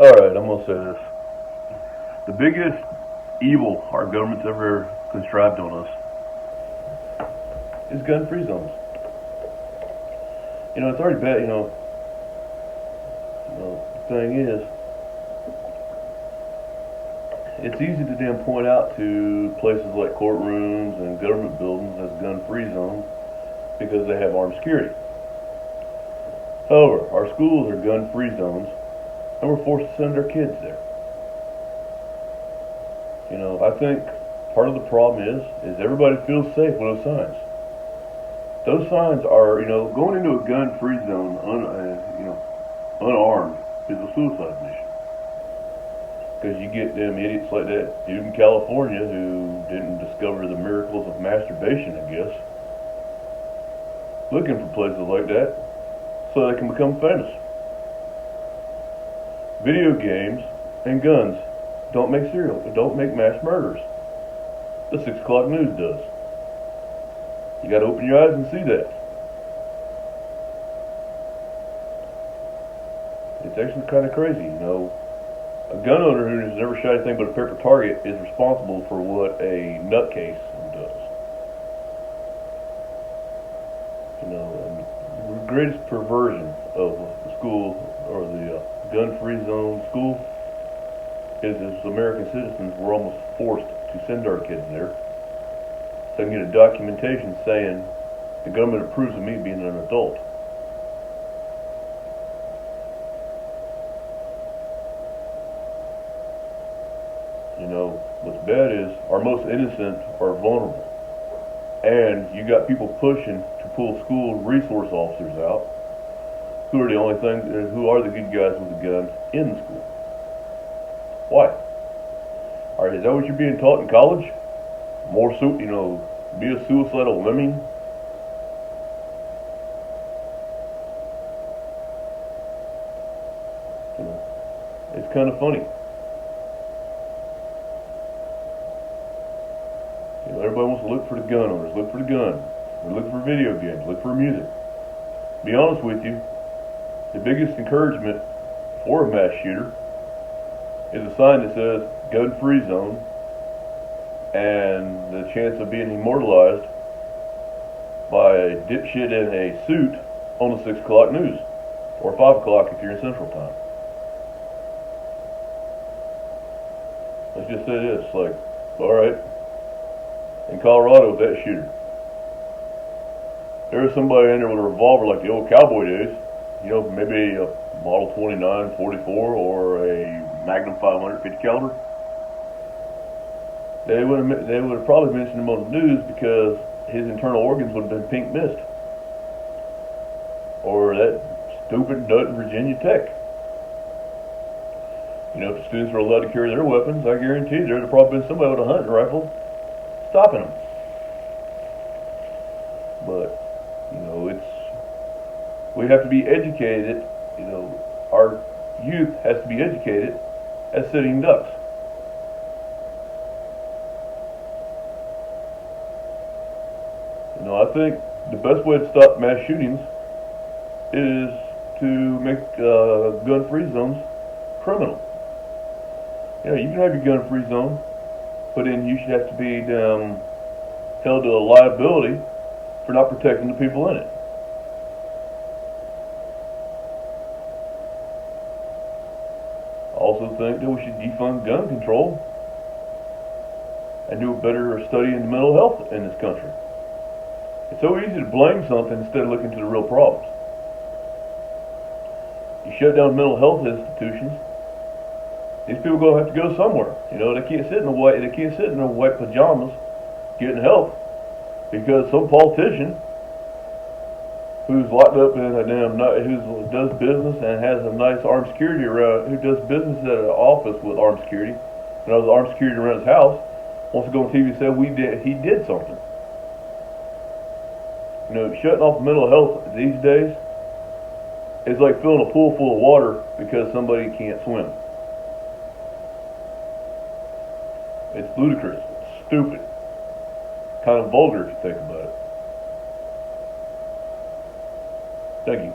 Alright, I'm gonna say this. The biggest evil our government's ever contrived on us is gun-free zones. It's already bad, the thing is, it's easy to then point out to places like courtrooms and government buildings as gun-free zones because they have armed security. However, our schools are gun-free zones, and we're forced to send our kids there. I think part of the problem is everybody feels safe with those signs. Those signs are, going into a gun-free zone, unarmed is a suicide mission. Because you get them idiots like that dude in California who didn't discover the miracles of masturbation, I guess, looking for places like that so they can become famous. Video games and guns don't make mass murders. The 6 o'clock news does. You gotta open your eyes and see that. It's actually kind of crazy, A gun owner who has never shot anything but a paper target is responsible for what a nutcase does. The greatest perversion of the school or the gun-free zone school is as American citizens we're almost forced to send our kids there so I can get a documentation saying the government approves of me being an adult. What's bad is our most innocent are vulnerable. And you got people pushing to pull school resource officers out who are the good guys with the guns in the school. Why? Alright, is that what you're being taught in college? Be a suicidal lemming? It's kind of funny. Everybody wants to look for the gun owners, look for the gun. They're looking for video games, look for music. To be honest with you, the biggest encouragement for a mass shooter is a sign that says gun-free zone and the chance of being immortalized by a dipshit in a suit on the 6 o'clock news, or 5 o'clock if you're in Central Time. Let's just say this, alright, in Colorado with that shooter, there was somebody in there with a revolver like the old cowboy days, maybe a Model 29 44 or a Magnum 550 caliber. They would have probably mentioned him on the news because his internal organs would have been pink mist. Or that stupid nut in Virginia Tech. If the students were allowed to carry their weapons, I guarantee there'd have probably been somebody with a hunting rifle stopping them. But, we have to be educated, our youth has to be educated as sitting ducks. I think the best way to stop mass shootings is to make gun-free zones criminal. You can have your gun-free zone, but then you should have to be held to a liability for not protecting the people in it. I also think that we should defund gun control and do a better study into mental health in this country. It's so easy to blame something instead of looking to the real problems. You shut down mental health institutions, these people are going to have to go somewhere. They can't sit in their white pajamas getting help because some politician who's locked up in who does business and has a nice armed security around, who does business at an office with armed security, and has armed security around his house, wants to go on TV and say he did something. Shutting off mental health these days is like filling a pool full of water because somebody can't swim. It's ludicrous. It's stupid. Kind of vulgar if you think about it. Thank you.